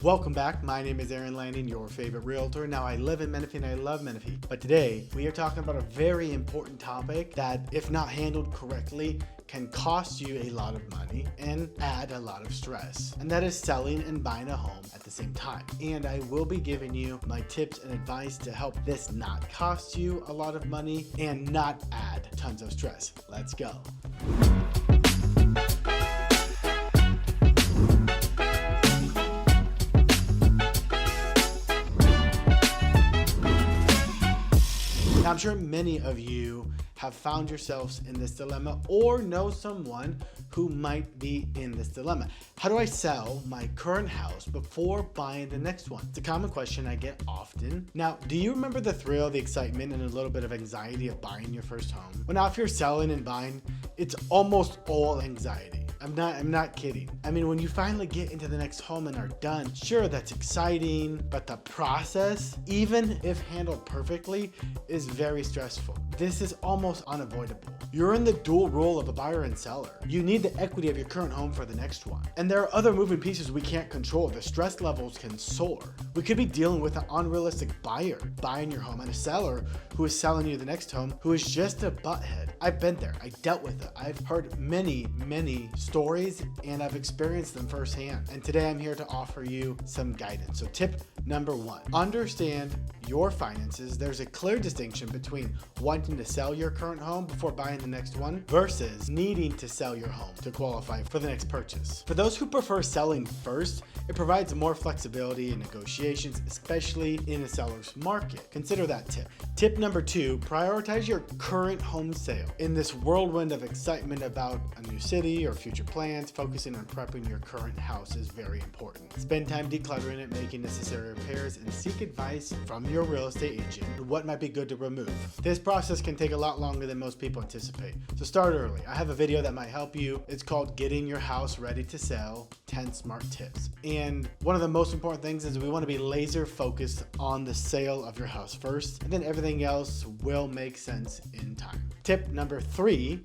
Welcome back. My name is Aaron Landing, your favorite realtor. Now, I live in Menifee and I love Menifee, but today we are talking about a very important topic that, if not handled correctly, can cost you a lot of money and add a lot of stress. And that is selling and buying a home at the same time. And I will be giving you my tips and advice to help this not cost you a lot of money and not add tons of stress. Let's go. Now, I'm sure many of you have found yourselves in this dilemma or know someone who might be in this dilemma. How do I sell my current house before buying the next one? It's a common question I get often. Now, do you remember the thrill, the excitement, and a little bit of anxiety of buying your first home? Well, now if you're selling and buying, it's almost all anxiety. I'm not kidding. I mean, when you finally get into the next home and are done, sure, that's exciting, but the process, even if handled perfectly, is very stressful. This is almost unavoidable. You're in the dual role of a buyer and seller. You need the equity of your current home for the next one. And there are other moving pieces we can't control. The stress levels can soar. We could be dealing with an unrealistic buyer buying your home and a seller who is selling you the next home who is just a butthead. I've been there. I dealt with it. I've heard many stories and I've experienced them firsthand. And today I'm here to offer you some guidance. So tip number one, understand your finances. There's a clear distinction between wanting to sell your current home before buying the next one versus needing to sell your home to qualify for the next purchase. For those who prefer selling first, it provides more flexibility in negotiations, especially in a seller's market. Consider that tip. Tip number two, prioritize your current home sale. In this whirlwind of excitement about a new city or future plans, focusing on prepping your current house is very important. Spend time decluttering it, making necessary repairs, and seek advice from your real estate agent on what might be good to remove. This process can take a lot longer than most people anticipate. So start early. I have a video that might help you. It's called Getting Your House Ready to Sell, 10 Smart Tips. And one of the most important things is we want to be laser focused on the sale of your house first, and then everything else will make sense in time. Tip number three,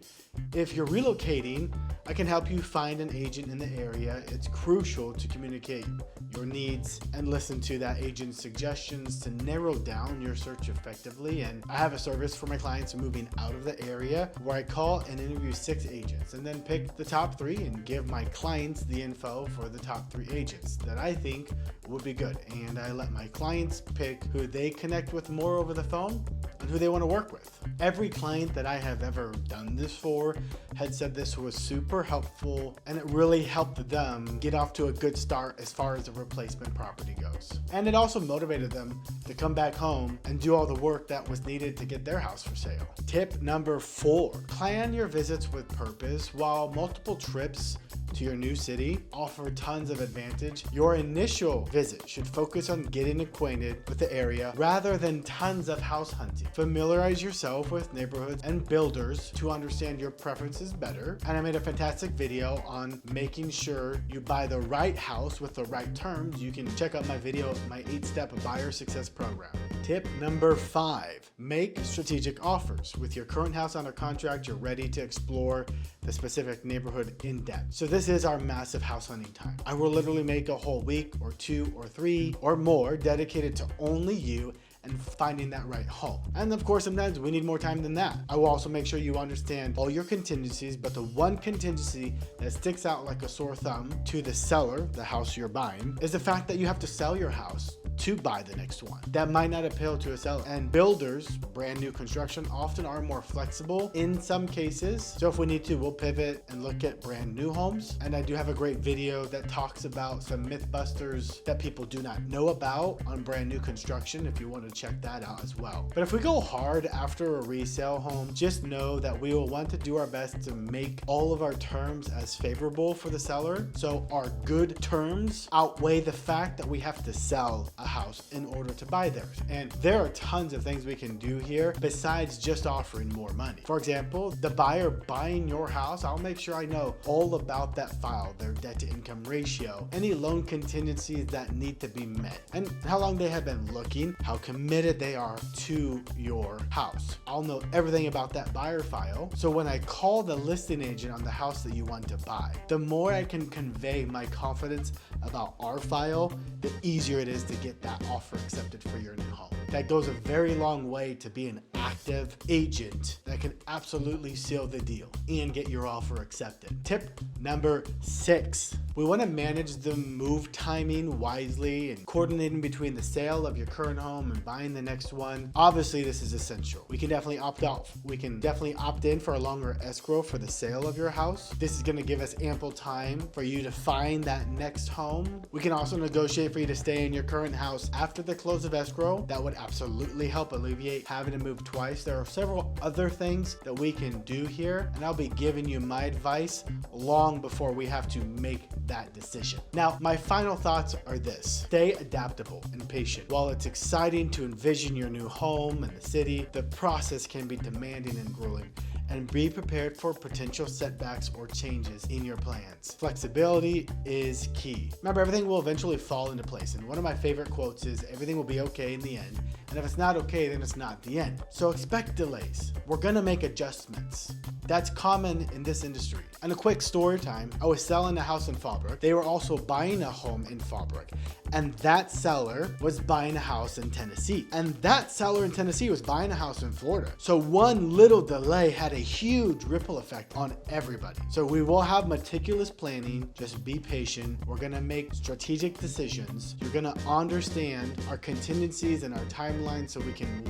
if you're relocating, I can help you find an agent in the area. It's crucial to communicate your needs and listen to that agent's suggestions to narrow down your search effectively. And I have a service for my clients moving out of the area where I call and interview 6 agents and then pick the top 3 and give my clients the info for the top 3 agents that I think would be good. And I let my clients pick who they connect with more over the phone and who they want to work with. Every client that I have ever done this for had said this was super helpful and it really helped them get off to a good start as far as the replacement property goes. And it also motivated them to come back home and do all the work that was needed to get their house for sale. Tip number 4, plan your visits with purpose. While multiple trips to your new city offer tons of advantage, your initial visit should focus on getting acquainted with the area rather than tons of house hunting. Familiarize yourself with neighborhoods and builders to understand your preferences better. And I made a fantastic video on making sure you buy the right house with the right terms. You can check out my video, my 8-step buyer success program. Tip number 5, make strategic offers. With your current house under contract, you're ready to explore the specific neighborhood in depth. So this is our massive house hunting time. I will literally make a whole week or 2 or 3 or more dedicated to only you and finding that right home. And of course, sometimes we need more time than that. I will also make sure you understand all your contingencies, but the one contingency that sticks out like a sore thumb to the seller, the house you're buying, is the fact that you have to sell your house to buy the next one. That might not appeal to a seller. And builders, brand new construction, often are more flexible in some cases. So if we need to, we'll pivot and look at brand new homes. And I do have a great video that talks about some myth busters that people do not know about on brand new construction if you want to check that out as well. But if we go hard after a resale home, just know that we will want to do our best to make all of our terms as favorable for the seller. So our good terms outweigh the fact that we have to sell a house in order to buy theirs. And there are tons of things we can do here besides just offering more money. For example, the buyer buying your house, I'll make sure I know all about that file, their debt to income ratio, any loan contingencies that need to be met, and how long they have been looking, how committed they are to your house. I'll know everything about that buyer file. So when I call the listing agent on the house that you want to buy, the more I can convey my confidence about our file, the easier it is to get that offer accepted for your new home. That goes a very long way to be an active agent that can absolutely seal the deal and get your offer accepted. Tip number 6. We want to manage the move timing wisely and coordinating between the sale of your current home and buying the next one. Obviously, this is essential. We can definitely opt out. We can definitely opt in for a longer escrow for the sale of your house. This is going to give us ample time for you to find that next home. We can also negotiate for you to stay in your current house after the close of escrow. That would absolutely help alleviate having to move twice. There are several other things that we can do here, and I'll be giving you my advice long before we have to make that decision. Now, my final thoughts are this: stay adaptable and patient. While it's exciting to envision your new home and the city, the process can be demanding and grueling. And be prepared for potential setbacks or changes in your plans. Flexibility is key. Remember, everything will eventually fall into place. And one of my favorite quotes is, everything will be okay in the end. And if it's not okay, then it's not the end. So expect delays. We're gonna make adjustments. That's common in this industry. And a quick story time, I was selling a house in Fallbrook. They were also buying a home in Fallbrook. And that seller was buying a house in Tennessee. And that seller in Tennessee was buying a house in Florida. So one little delay had a huge ripple effect on everybody. So we will have meticulous planning. Just be patient. We're gonna make strategic decisions. You're gonna understand our contingencies and our timeline so we can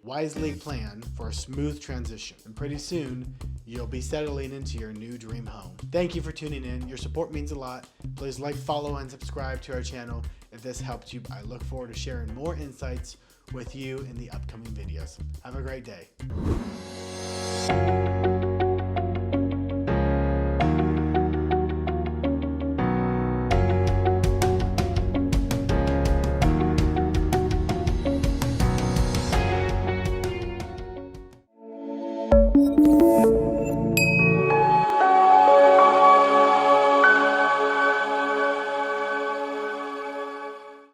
wisely plan for a smooth transition. And pretty soon, you'll be settling into your new dream home. Thank you for tuning in. Your support means a lot. Please like, follow, and subscribe to our channel if this helped you. I look forward to sharing more insights with you in the upcoming videos. Have a great day.